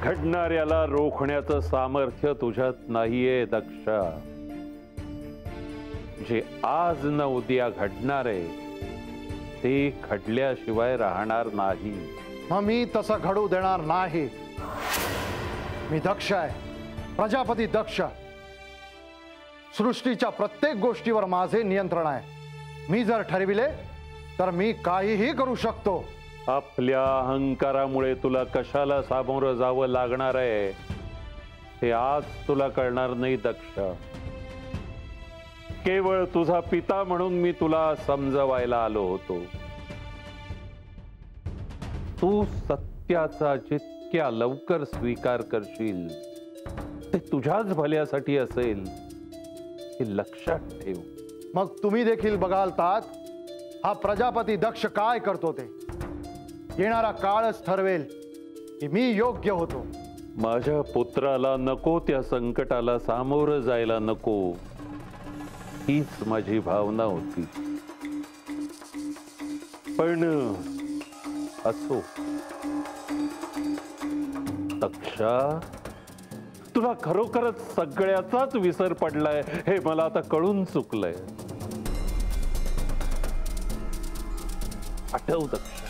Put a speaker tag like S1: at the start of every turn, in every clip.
S1: घडणाऱ्याला रोखण्याचं सामर्थ्य तुझ्यात नाहीये दक्षा। जे आज न उद्या घडणार आहे ते घडल्याशिवाय राहणार नाही।
S2: मी तसं घडू देणार नाही। मी दक्ष आहे, प्रजापती दक्ष। सृष्टीच्या प्रत्येक गोष्टीवर माझे नियंत्रण आहे। मी जर ठरविले तर मी काहीही करू शकतो।
S1: आपल्या अहंकारामुळे तुला कशाला सामोरं जावं लागणार आहे हे आज तुला कळणार नाही दक्ष। केवळ तुझा पिता म्हणून मी तुला समजवायला आलो होतो। तू सत्याचा जितक्या लवकर स्वीकार करशील ते तुझ्याच भल्यासाठी असेल हे लक्षात ठेव।
S2: मग तुम्ही देखील बघाल तात हा प्रजापती दक्ष काय करतो ते। येणारा काळच ठरवेल की मी योग्य होतो।
S1: माझ्या पुत्राला नको त्या संकटाला सामोरं जायला नको हीच माझी भावना होती। पण असो दक्षा, तुला खरोखरच सगळ्याचाच विसर पडलाय हे मला आता कळून चुकलंय। आठव दक्षा,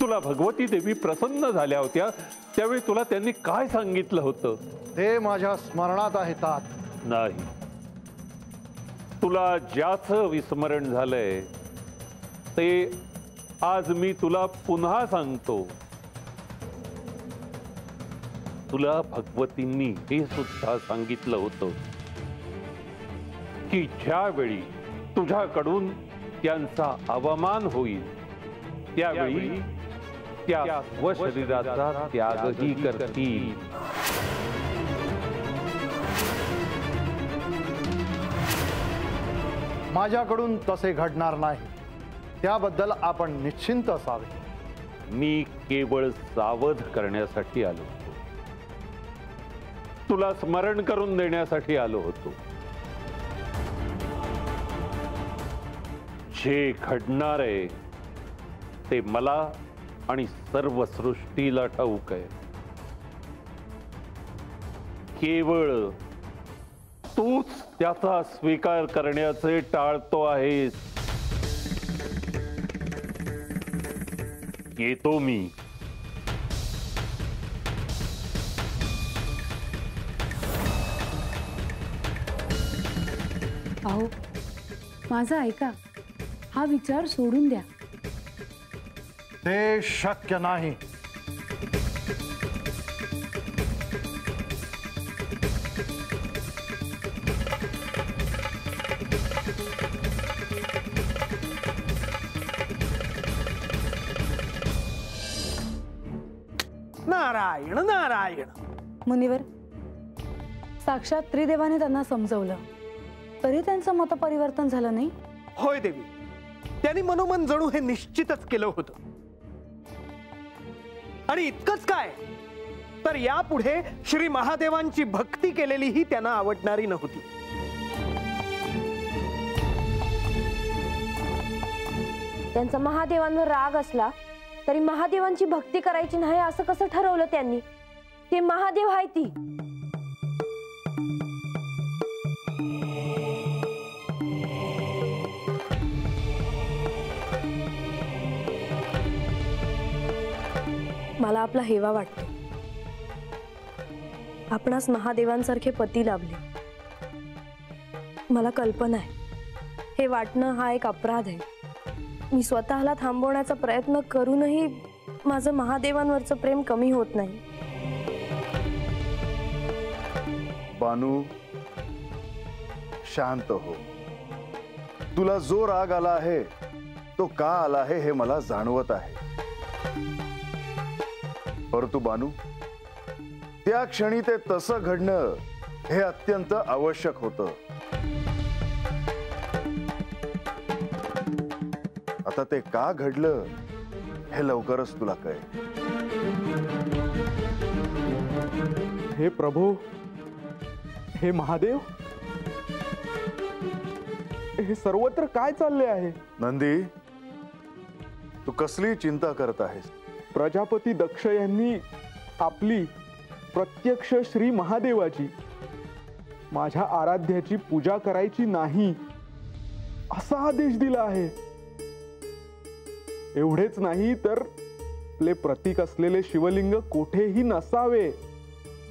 S1: तुला भगवती देवी प्रसन्न झाल्या होत्या त्यावेळी तुला त्यांनी काय सांगितलं होतं
S2: ते माझ्या स्मरणात आहे तात।
S1: नाही, तुला ज्याचं विस्मरण झालंय ते आज मी तुला पुन्हा सांगतो। तुला भगवतींनी हे सुद्धा सांगितलं होतं की ज्यावेळी तुझ्याकडून त्यांचा अवमान होईल त्यावेळी त्या स्वशरीराचा त्यागही करतील।
S2: माझ्याकडून तसे घडणार नाही, त्याबद्दल आपण निश्चिंत असावे।
S1: मी केवळ सावध करण्यासाठी आलो होतो, तुला स्मरण करून देण्यासाठी आलो होतो। जे घडणार आहे ते मला आणि सर्व सृष्टीला ठाऊक आहे। केवळ तूच त्याचा स्वीकार करण्याचे टाळतो आहेस। येतो मी।
S3: अहो माझा ऐका, हा विचार सोडून द्या।
S2: ते शक्य नाही।
S4: नारायण नारायण।
S3: मुनिवर, साक्षात त्रिदेवाने त्यांना समजवलं तरी त्यांचं मतपरिवर्तन झालं नाही।
S4: होय देवी, त्यांनी मनोमन जणू हे निश्चितच केलं होतं। आणि इतकंच काय तर यापुढे श्री महादेवांची भक्ती केलेलीही त्यांना आवडणारी नव्हती।
S5: त्यांचा महादेवांवर राग असला तरी महादेवांची भक्ती करायची नाही असं कसं ठरवलं त्यांनी? ते महादेव आहे ती। मला आपला हेवा वाटतो। आपणास महादेवांसारखे पती लाभले। मला कल्पना आहे हे वाटणं हा एक अपराध आहे। मी स्वतःला थांबवण्याचा प्रयत्न करूनही माझं महादेवांवरचं प्रेम कमी होत नाही।
S6: बानू, शांत हो। तुला जो राग आला आहे तो का आला आहे हे मला जाणवत आहे। परंतु बानू, त्या क्षणी ते तसं घडणं हे अत्यंत आवश्यक होतं। आता ते का घडलं हे लवकरच तुला कळेल।
S7: हे प्रभू, हे महादेव, हे सर्वत्र काय चालले आहे?
S6: नंदी, तू कसली चिंता करत आहेस?
S7: प्रजापती दक्ष यांनी आपली प्रत्यक्ष श्री महादेवाची, माझ्या आराध्याची पूजा करायची नाही असा आदेश दिला आहे. एवढेच नाही तर आपले प्रतीक असलेले शिवलिंग कोठेही नसावे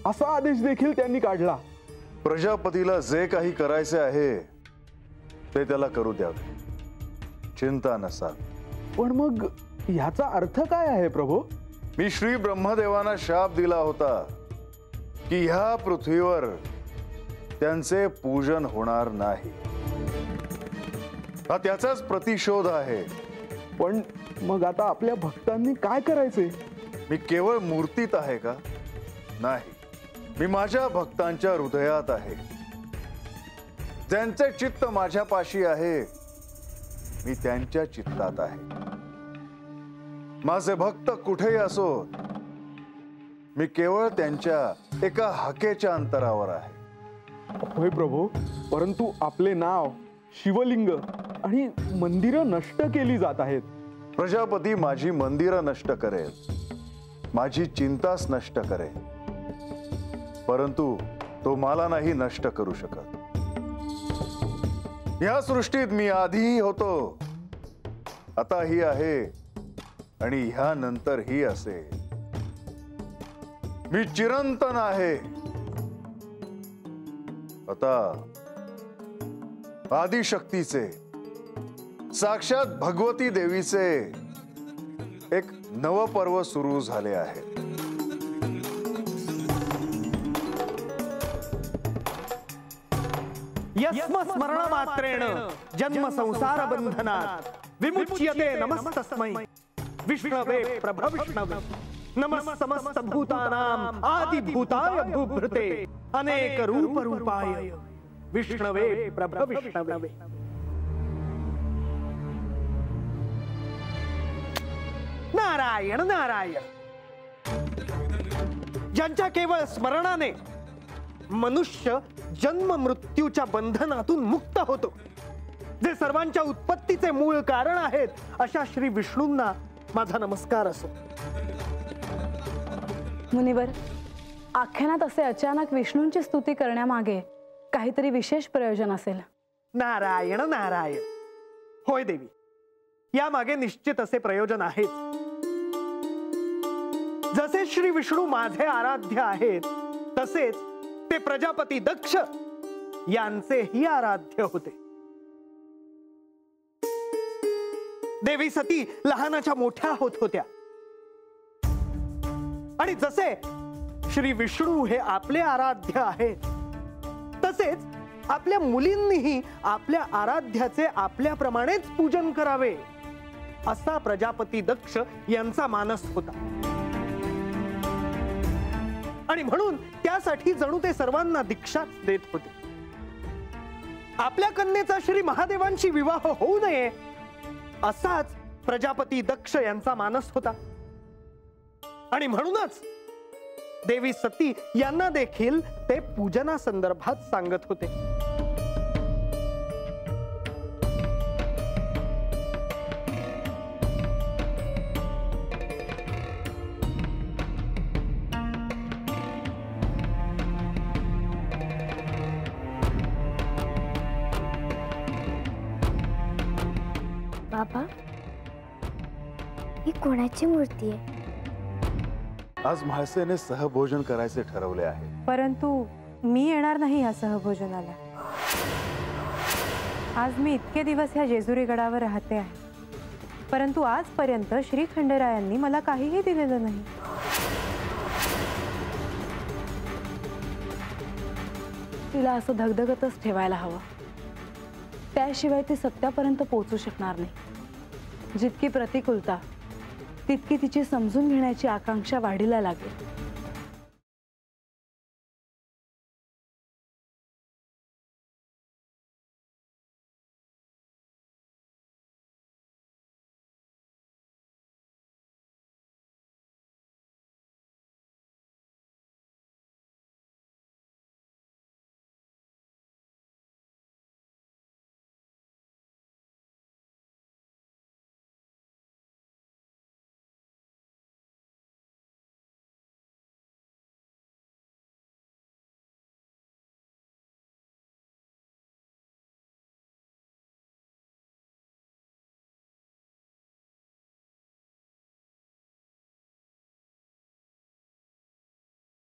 S7: असा आदेश देखील त्यांनी काढला.
S6: प्रजापतीला जे काही करायचे आहे ते त्याला करू द्यावे, चिंता नसावी.
S7: पण मग ह्याचा अर्थ काय आहे प्रभू?
S6: मी श्री ब्रह्मदेवांना शाप दिला होता की ह्या पृथ्वीवर त्यांचे पूजन होणार नाही. हा त्याचाच प्रतिशोध आहे.
S7: पण मग आता आपल्या भक्तांनी काय करायचे?
S6: मी केवळ मूर्तीत आहे का? नाही, मी माझ्या भक्तांच्या हृदयात आहे. ज्यांचे चित्त माझ्या पाशी आहे मी त्यांच्या चित्तात आहे. माझे भक्त कुठेही असो, मी केवळ त्यांच्या एका हाकेच्या अंतरावर आहे.
S7: होय प्रभू, परंतु आपले नाव, शिवलिंग आणि मंदिरं नष्ट केली जात आहेत.
S6: प्रजापती माझी मंदिरं नष्ट करेल, माझी चिंताच नष्ट करेल, परंतु तो मला नाही नष्ट करू शकत. या सृष्टीत मी आधीही होतो, आताही आहे आणि ह्यानंतर ही असे. मी चिरंतन आहे. आता आदिशक्तीचे, साक्षात भगवती देवीचे एक नवपर्व सुरू झाले आहे.
S4: यस्म स्मरण मात्रेण जन्म संसार बंधनात विमुच्यते नमस्तस्मै विष्णवे प्रभविष्णवे नमः समस्त भूतानां आदि भूताय भूभृते अनेक रूप रूपाय विष्णवे प्रभविष्णवे. नारायण नारायण. ज्यांच्या केवळ स्मरणाने मनुष्य जन्म मृत्यूच्या बंधनातून मुक्त होतो, जे सर्वांच्या उत्पत्तीचे मूळ कारण आहेत, अशा श्री विष्णूंना माझा नमस्कार असो.
S3: मुनिवर, आख्यानात असे अचानक विष्णूंची स्तुती करण्यामागे काहीतरी विशेष प्रयोजन असेल.
S4: नारायण नारायण. होय देवी, यामागे निश्चित असे प्रयोजन आहेच. जसे श्री विष्णू माझे आराध्य आहेत, तसेच ते प्रजापती दक्ष यांचेही आराध्य होते. देवी सती लहानाच्या मोठ्या होत होत्या आणि जसे श्री विष्णू हे आपले आराध्य आहेत, तसेच आपल्या मुलींनीही आपल्या आराध्याचे आपल्याप्रमाणेच पूजन करावे असा प्रजापती दक्ष यांचा मानस होता. आणि म्हणून त्यासाठी जणू ते सर्वांना दीक्षाच देत होते. आपल्या कन्येचा श्री महादेवांशी विवाह होऊ नये असाच प्रजापती दक्ष यांचा मानस होता. आणि म्हणूनच देवी सती यांना देखील ते पूजना संदर्भात सांगत होते.
S8: बाबा, ही कोणाची मूर्ती आहे?
S6: आज म्हाळसेने सहभोजन करायचे ठरवले आहे.
S9: परंतु मी येणार नाही या सहभोजनाला. आज मी इतके दिवस ह्या जेजुरी गडावर राहते आहे, परंतु आजपर्यंत श्री खंडेरायांनी मला काहीही दिलेलं नाही.
S3: तिला असं धगधगतच ठेवायला हवं, त्याशिवाय ती सत्यापर्यंत पोहोचू शकणार नाही. जितकी प्रतिकूलता तितकी तिची समजून घेण्याची आकांक्षा वाढीला लागेल.